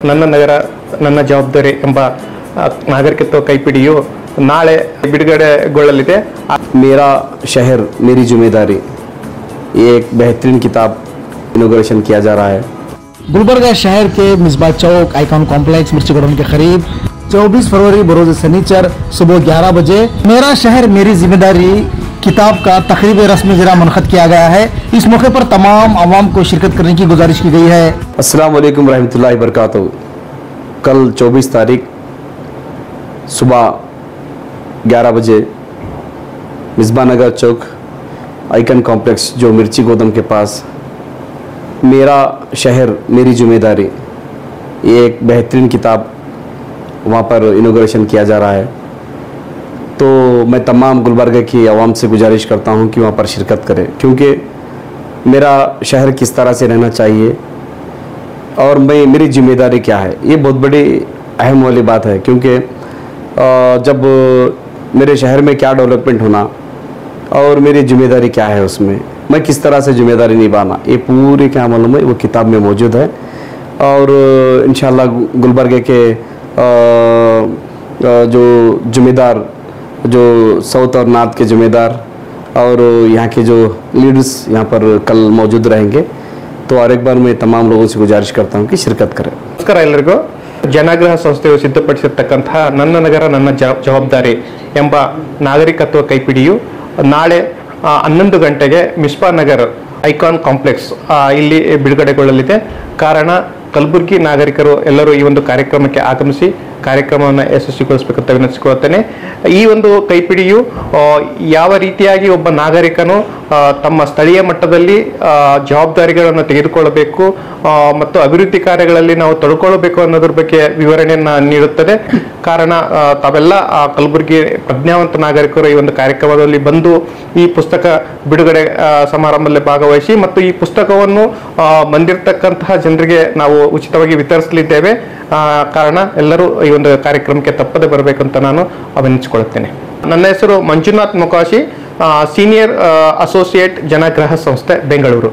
ನನ್ನ ನಗರ ನನ್ನ ಜವಾಬ್ದಾರಿ ಎಂಬ ನಾಗರಿಕತ್ವ ಕೈಪಿಡಿಯು ನಾಳೆ ಬಿಡುಗಡೆಗೊಳ್ಳಲಿದೆ। मेरा शहर मेरी जिम्मेदारी ये एक बेहतरीन किताब इनॉग्रेशन किया जा रहा है। गुलबर्गा शहर के मिसबा चौक आइकॉन कॉम्प्लेक्स मिर्ची गोडाउन के करीब 24 फरवरी बरोज शनिचर सुबह 11 बजे मेरा शहर मेरी जिम्मेदारी किताब का तकरीब रस्म इजरा मुनक़द किया गया है। इस मौके पर तमाम आवाम को शिरकत करने की गुजारिश की गई है। अस्सलाम वालेकुम रहमतुल्लाहि बरकातहू। कल 24 तारीख सुबह 11 बजे मिसबा नगर चौक आइकन कॉम्प्लेक्स जो मिर्ची गोदम के पास मेरा शहर मेरी जिम्मेदारी ये एक बेहतरीन किताब वहाँ पर इनॉग्रेशन किया जा रहा है। तो मैं तमाम गुलबर्गा की आवाम से गुजारिश करता हूँ कि वहाँ पर शिरकत करें, क्योंकि मेरा शहर किस तरह से रहना चाहिए और मेरी जिम्मेदारी क्या है, ये बहुत बड़ी अहम वाली बात है। क्योंकि जब मेरे शहर में क्या डेवलपमेंट होना और मेरी जिम्मेदारी क्या है, उसमें मैं किस तरह से जिम्मेदारी निभाना, ये पूरी क्या मालूम है वो किताब में मौजूद है। और इंशाल्लाह गुलबर्गा के जो जिम्मेदार, जो साउथ और नॉर्थ के जिम्मेदार और यहाँ के जो लीडर्स यहाँ पर कल मौजूद रहेंगे। तो और एक बार मैं तमाम लोगों से गुजारिश करता हूँ कि शिरकत करें। ನಮಸ್ಕಾರ ಎಲ್ಲರಿಗೂ। ಜನಾಗ್ರಹ ಸಂಸ್ಥೆಯು ಸಿದ್ಧಪಡಿಸಿರ್ತಕ್ಕಂತಹ ನನ್ನ ನಗರ ನನ್ನ ಜವಾಬ್ದಾರಿ ಎಂಬ ನಾಗರಿಕತ್ವ ಕೈಪಿಡಿಯು ನಾಳೆ 11 ಗಂಟೆಗೆ ಮಿಸ್ಬಾ ನಗರ್ ಐಕಾನ್ ಕಾಂಪ್ಲೆಕ್ಸ್ ಇಲ್ಲಿ ಬಿಡುಗಡೆಗೊಳ್ಳಲಿದೆ। ಕಾರಣ ಕಲಬುರಗಿ ನಾಗರಿಕರು ಎಲ್ಲರೂ ಈ ಒಂದು ಕಾರ್ಯಕ್ರಮಕ್ಕೆ ಆಗಮಿಸಿ ಕಾರ್ಯಕ್ರಮವನ್ನು ಯಶಸ್ವಿಗೊಳಿಸಬೇಕಂತ ವಿನಂತಿಸಿಕೊಳ್ಳುತ್ತೇನೆ। ಈ ಒಂದು ಕೈಪಿಡಿಯು ಯಾವ ರೀತಿಯಾಗಿ ಒಬ್ಬ ನಾಗರಿಕನು ತಮ್ಮ ಸ್ಥಳೀಯ ಮಟ್ಟದಲ್ಲಿ ಜವಾಬ್ದಾರಿಗಳನ್ನು ತೆಗೆದುಕೊಳ್ಳಬೇಕು ಮತ್ತು ಅಭಿವೃದ್ಧಿ ಕಾರ್ಯಗಳಲ್ಲಿ ನಾವು ತೊಡಕೊಳ್ಳಬೇಕು ಅನ್ನೋದ್ರ ಬಗ್ಗೆ ವಿವರಣೆಯನ್ನು ನೀಡುತ್ತದೆ। ಕಾರಣ ತಾವೆಲ್ಲ ಕಲಬುರಗಿ ಪ್ರಜ್ಞಾವಂತ ನಾಗರಿಕರು ಈ ಒಂದು ಕಾರ್ಯಕ್ರಮದಲ್ಲಿ ಬಂದು ಈ ಪುಸ್ತಕ ಬಿಡುಗಡೆ ಸಮಾರಂಭದಲ್ಲಿ ಭಾಗವಹಿಸಿ ಮತ್ತು ಈ ಪುಸ್ತಕವನ್ನು ಬಂದಿರತಕ್ಕಂತಹ ಜನರಿಗೆ ನಾವು ಉಚಿತವಾಗಿ ವಿತರಿಸಲಿದ್ದೇವೆ। ಕಾರಣ ಎಲ್ಲರೂ ಈ ಒಂದು ಕಾರ್ಯಕ್ರಮಕ್ಕೆ ತಪ್ಪದೆ ಬರಬೇಕಂತ ನಾನು ವಿನಂತಿಸಿಕೊಳ್ಳುತ್ತೇನೆ। ನನ್ನ ಹೆಸರು ಮಂಜುನಾಥ್ ಮೊಕಾಶಿ, ಸೀನಿಯರ್ ಅಸೋಸಿಯೇಟ್ ಜನಾಗ್ರಹ ಸಂಸ್ಥೆ ಬೆಂಗಳೂರು।